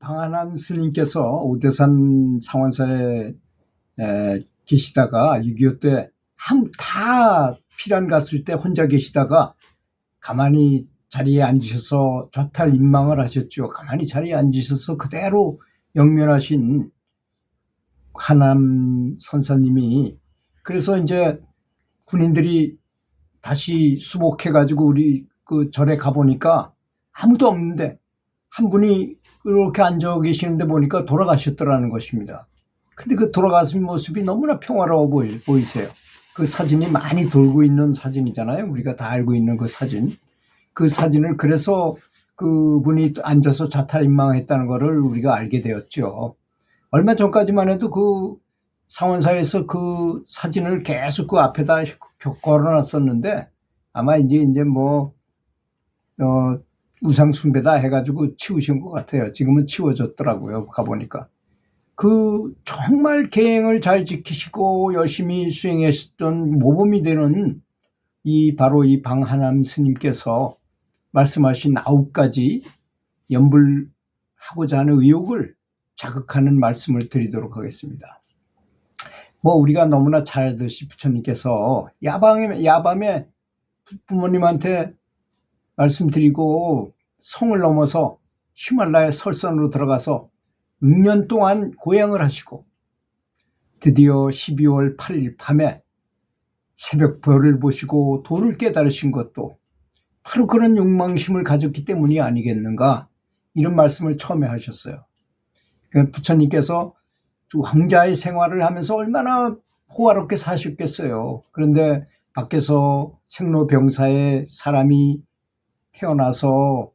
방한한 스님께서 오대산 상원사에 계시다가 6.25 때 다 피란 갔을 때 혼자 계시다가 가만히 자리에 앉으셔서 좌탈임망을 하셨죠. 가만히 자리에 앉으셔서 그대로 영면하신 하남 선사님이, 그래서 이제 군인들이 다시 수복해가지고 우리 그 절에 가보니까 아무도 없는데 한 분이 이렇게 앉아 계시는데 보니까 돌아가셨더라는 것입니다. 근데 그 돌아가신 모습이 너무나 평화로워 보이세요. 그 사진이 많이 돌고 있는 사진이잖아요. 우리가 다 알고 있는 그 사진. 그 사진을 그래서 그분이 앉아서 좌탈임망했다는 것을 우리가 알게 되었죠. 얼마 전까지만 해도 그 상원사에서 그 사진을 계속 그 앞에다 걸어놨었는데 아마 이제 우상숭배다 해가지고 치우신 것 같아요. 지금은 치워졌더라고요. 가보니까. 정말 계행을 잘 지키시고 열심히 수행하셨던 모범이 되는 바로 이 방한남 스님께서 말씀하신 9가지 염불하고자 하는 의욕을 자극하는 말씀을 드리도록 하겠습니다. 우리가 너무나 잘 알듯이 부처님께서 야밤에 부모님한테 말씀드리고 성을 넘어서 히말라야 설선으로 들어가서 6년 동안 고행을 하시고 드디어 12월 8일 밤에 새벽별을 보시고 도를 깨달으신 것도 바로 그런 욕망심을 가졌기 때문이 아니겠는가, 이런 말씀을 처음에 하셨어요. 부처님께서 왕자의 생활을 하면서 얼마나 호화롭게 사셨겠어요. 그런데 밖에서 생로병사의 사람이 태어나서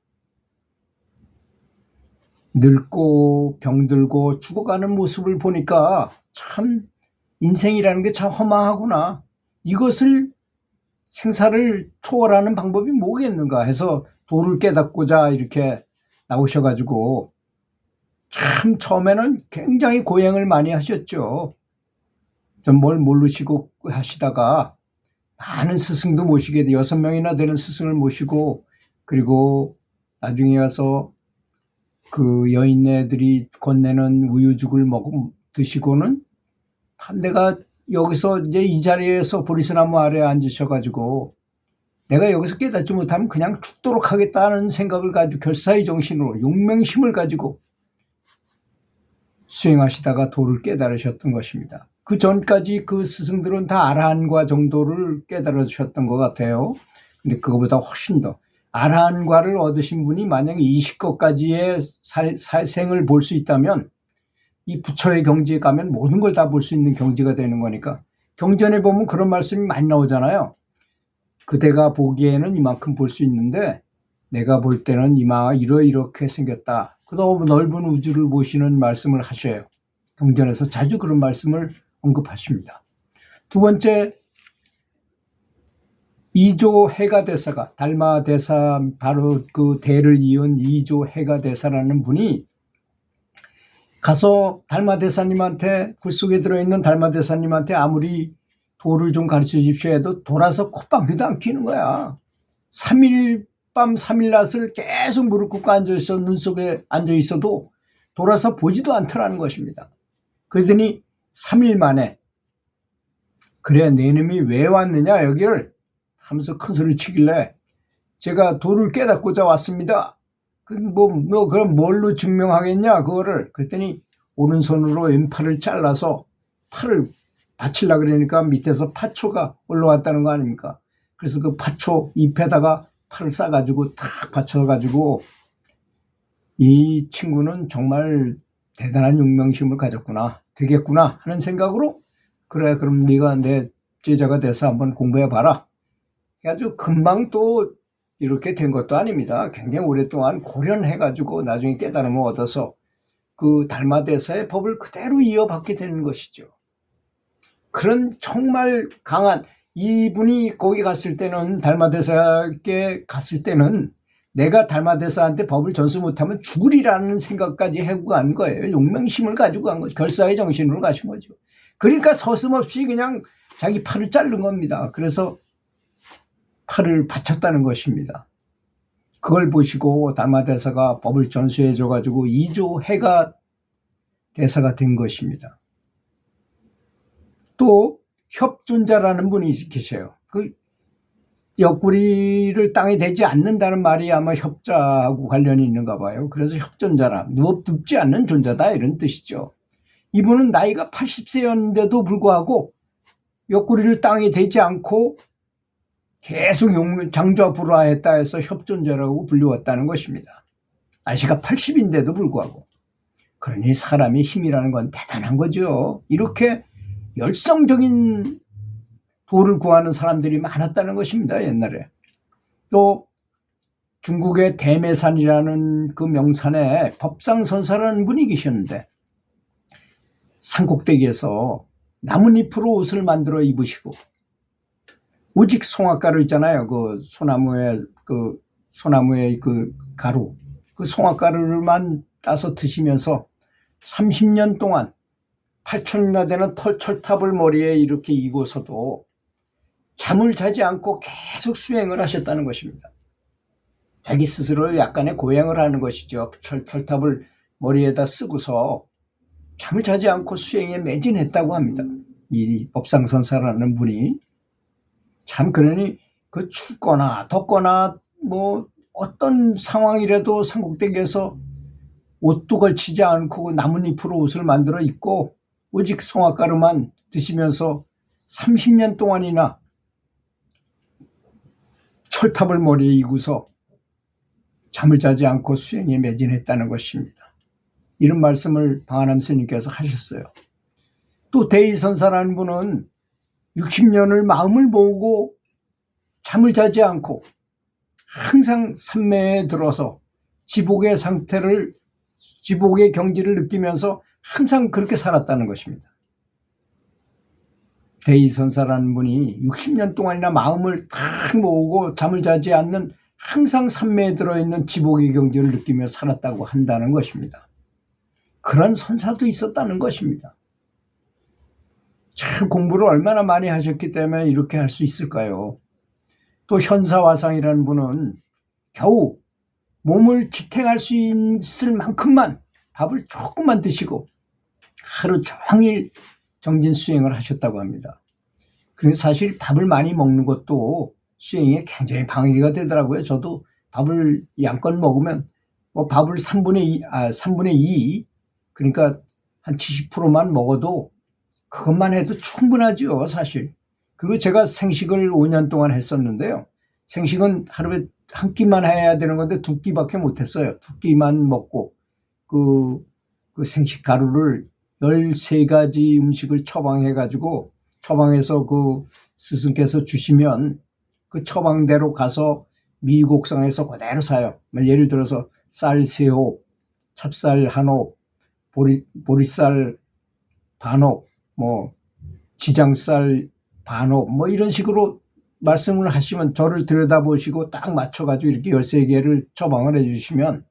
늙고 병들고 죽어가는 모습을 보니까 참 인생이라는 게 참 허망하구나. 이것을 생사를 초월하는 방법이 뭐겠는가 해서 도를 깨닫고자 이렇게 나오셔가지고 참 처음에는 굉장히 고행을 많이 하셨죠. 좀 뭘 모르시고 하시다가 많은 스승도 모시게 돼 6명이나 되는 스승을 모시고, 그리고 나중에 와서 그 여인네들이 건네는 우유죽을 드시고는 내가 여기서 이제 이 자리에서 보리스나무 아래에 앉으셔가지고 내가 여기서 깨닫지 못하면 그냥 죽도록 하겠다는 생각을 가지고 결사의 정신으로 용맹심을 가지고 수행하시다가 도를 깨달으셨던 것입니다. 그 전까지 그 스승들은 다 아라한과 정도를 깨달으셨던 것 같아요. 근데 그거보다 훨씬 더 아라한과를 얻으신 분이 만약에 20것까지의 살생을 볼 수 있다면 이 부처의 경지에 가면 모든 걸 다 볼 수 있는 경지가 되는 거니까. 경전에 보면 그런 말씀이 많이 나오잖아요. 그대가 보기에는 이만큼 볼 수 있는데 내가 볼 때는 이렇게 생겼다. 그 너무 넓은 우주를 보시는 말씀을 하셔요. 경전에서 자주 그런 말씀을 언급하십니다. 두 번째, 이조 해가대사가, 달마대사, 바로 그 대를 이은 이조 해가대사라는 분이 가서 달마대사님한테, 굴 속에 들어있는 달마대사님한테 아무리 도를 좀 가르쳐 주십시오 해도 돌아서 콧방귀도 안 뀌는 거야. 3일 밤 3일 낮을 계속 무릎 꿇고 앉아있어, 눈 속에 앉아있어도 돌아서 보지도 않더라는 것입니다. 그러더니 3일 만에, 그래 내 놈이 왜 왔느냐 여기를 하면서 큰 소리를 치길래 제가 도를 깨닫고자 왔습니다. 그럼 뭘로 증명하겠냐 그거를. 그랬더니 오른손으로 왼팔을 잘라서 팔을 받치려고 그러니까 밑에서 파초가 올라왔다는 거 아닙니까? 그래서 그 파초 잎에다가 팔을 싸가지고 탁 받쳐가지고 이 친구는 정말 대단한 용맹심을 가졌구나, 되겠구나 하는 생각으로, 그래 그럼 네가 내 제자가 돼서 한번 공부해봐라. 아주 금방 또 이렇게 된 것도 아닙니다. 굉장히 오랫동안 고련해가지고 나중에 깨달음을 얻어서 그 달마대사의 법을 그대로 이어받게 되는 것이죠. 그런 정말 강한, 이분이 거기 갔을 때는, 달마대사께 갔을 때는 내가 달마대사한테 법을 전수 못하면 죽으리라는 생각까지 하고 간 거예요. 용맹심을 가지고 간 거죠. 결사의 정신으로 가신 거죠. 그러니까 서슴없이 그냥 자기 팔을 자른 겁니다. 그래서 팔을 바쳤다는 것입니다. 그걸 보시고 달마대사가 법을 전수해 줘가지고 2조 해가 대사가 된 것입니다. 또 협존자라는 분이 계셔요. 그 옆구리를 땅에 대지 않는다는 말이 아마 협자하고 관련이 있는가 봐요. 그래서 협존자라, 눕지 않는 존재다, 이런 뜻이죠. 이분은 나이가 80세였는데도 불구하고 옆구리를 땅에 대지 않고 계속 장좌불화했다 해서 협존자라고 불리웠다는 것입니다. 나이가 80인데도 불구하고. 그러니 사람의 힘이라는 건 대단한 거죠. 이렇게 열성적인 도를 구하는 사람들이 많았다는 것입니다, 옛날에. 또 중국의 대매산이라는 그 명산에 법상선사라는 분이 계셨는데, 산꼭대기에서 나뭇잎으로 옷을 만들어 입으시고, 오직 송화가루 있잖아요. 그 소나무의 그 가루, 그 송화가루를만 따서 드시면서 30년 동안 8천이나 되는 철탑을 머리에 이렇게 이고서도 잠을 자지 않고 계속 수행을 하셨다는 것입니다. 자기 스스로를 약간의 고행을 하는 것이죠. 철탑을 머리에다 쓰고서 잠을 자지 않고 수행에 매진했다고 합니다. 이 법상선사라는 분이. 참, 그러니 그 춥거나 덥거나 뭐 어떤 상황이라도 산꼭대기에서 옷도 걸치지 않고 나뭇잎으로 옷을 만들어 입고 오직 송화가루만 드시면서 30년 동안이나 철탑을 머리에 이고서 잠을 자지 않고 수행에 매진했다는 것입니다. 이런 말씀을 방한암 스님께서 하셨어요. 또 대의선사라는 분은 60년을 마음을 모으고 잠을 자지 않고 항상 산매에 들어서 지복의 경지를 느끼면서 항상 그렇게 살았다는 것입니다. 대의선사라는 분이 60년 동안이나 마음을 탁 모으고 잠을 자지 않는 항상 산매에 들어있는 지복의 경지를 느끼며 살았다고 한다는 것입니다. 그런 선사도 있었다는 것입니다. 참, 공부를 얼마나 많이 하셨기 때문에 이렇게 할 수 있을까요? 또 현사화상이라는 분은 겨우 몸을 지탱할 수 있을 만큼만 밥을 조금만 드시고 하루 종일 정진 수행을 하셨다고 합니다. 그래서 사실 밥을 많이 먹는 것도 수행에 굉장히 방해가 되더라고요. 저도 밥을 양껏 먹으면 뭐 밥을 3분의 2, 그러니까 한 70%만 먹어도 그것만 해도 충분하죠, 사실. 그리고 제가 생식을 5년 동안 했었는데요. 생식은 하루에 한 끼만 해야 되는 건데 2끼밖에 못했어요. 2끼만 먹고 그 생식 가루를 13가지 음식을 처방해서 그 스승께서 주시면 그 처방대로 가서 미국상에서 그대로 사요. 예를 들어서 쌀 3홉, 찹쌀 1홉, 보리쌀 반홉, 뭐 지장쌀 반홉, 뭐 이런 식으로 말씀을 하시면 저를 들여다보시고 딱 맞춰가지고 이렇게 13개를 처방을 해주시면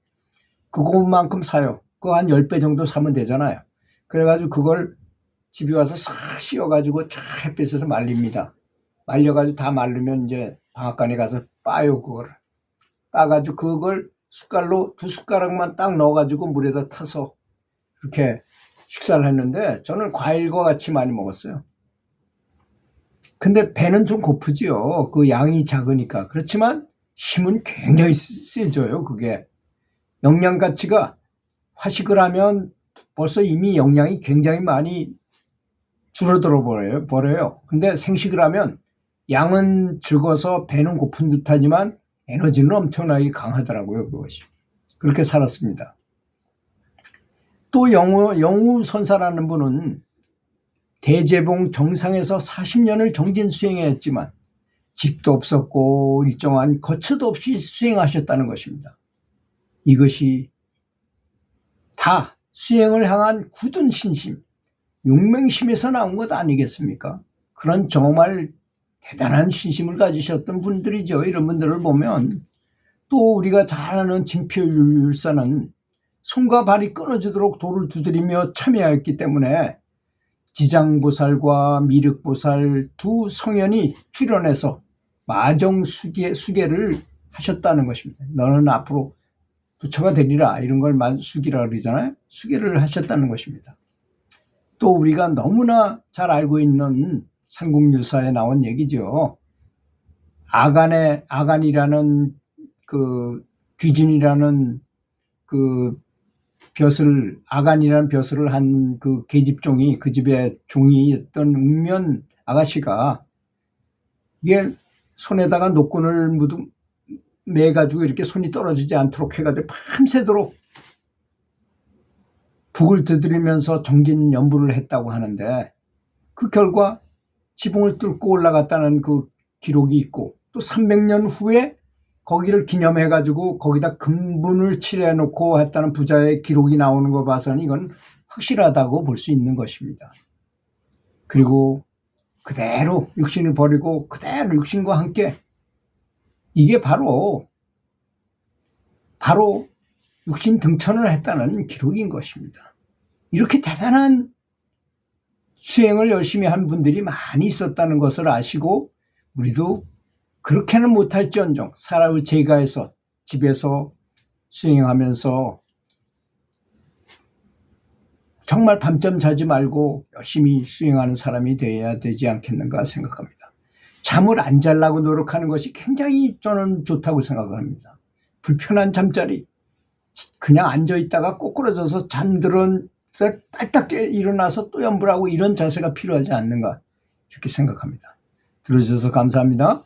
그것만큼 사요. 그거 한 10배 정도 사면 되잖아요. 그래가지고 그걸 집에 와서 싹 씌워가지고 쫙 햇빛에서 말립니다. 말려가지고 다 마르면 이제 방앗간에 가서 빠요. 그거를 빠가지고 그걸 숟갈로 2숟가락만 딱 넣어가지고 물에다 타서 이렇게 식사를 했는데 저는 과일과 같이 많이 먹었어요. 근데 배는 좀 고프지요. 그 양이 작으니까. 그렇지만 힘은 굉장히 세져요. 그게 영양 가치가, 화식을 하면 벌써 이미 영양이 굉장히 많이 줄어들어 버려요. 근데 생식을 하면 양은 적어서 배는 고픈 듯하지만 에너지는 엄청나게 강하더라고요. 그것이. 그렇게 살았습니다. 또 영우선사라는 분은 대제봉 정상에서 40년을 정진 수행했지만 집도 없었고 일정한 거처도 없이 수행하셨다는 것입니다. 이것이 다 수행을 향한 굳은 신심, 용맹심에서 나온 것 아니겠습니까? 그런 정말 대단한 신심을 가지셨던 분들이죠. 이런 분들을 보면. 또 우리가 잘 아는 진표율사는 손과 발이 끊어지도록 도를 두드리며 참여하였기 때문에 지장보살과 미륵보살 두 성현이 출연해서 마정수계를 하셨다는 것입니다. 너는 앞으로 부처가 되리라 이런 걸 수기라 그러잖아요. 수기를 하셨다는 것입니다. 또 우리가 너무나 잘 알고 있는 삼국유사에 나온 얘기죠. 아간이라는 그 귀진이라는 그 아간이라는 벼슬을 한 그 계집종이 그 집의 종이었던 웅면 아가씨가 이게 손에다가 노끈을 매가지고 이렇게 손이 떨어지지 않도록 해가지고 밤새도록 북을 두드리면서 정진연부를 했다고 하는데 그 결과 지붕을 뚫고 올라갔다는 그 기록이 있고 또 300년 후에 거기를 기념해가지고 거기다 금분을 칠해놓고 했다는 부자의 기록이 나오는 거 봐서는 이건 확실하다고 볼 수 있는 것입니다. 그리고 그대로 육신을 버리고 그대로 육신과 함께 이게 바로 육신 등천을 했다는 기록인 것입니다. 이렇게 대단한 수행을 열심히 한 분들이 많이 있었다는 것을 아시고 우리도 그렇게는 못할지언정 사람을 제가해서 집에서 수행하면서 정말 밤잠 자지 말고 열심히 수행하는 사람이 되어야 되지 않겠는가 생각합니다. 잠을 안 자려고 노력하는 것이 굉장히 저는 좋다고 생각합니다. 불편한 잠자리, 그냥 앉아있다가 꼬꾸라져서 잠들은 빨딱 일어나서 또 연불하고 이런 자세가 필요하지 않는가 이렇게 생각합니다. 들어주셔서 감사합니다.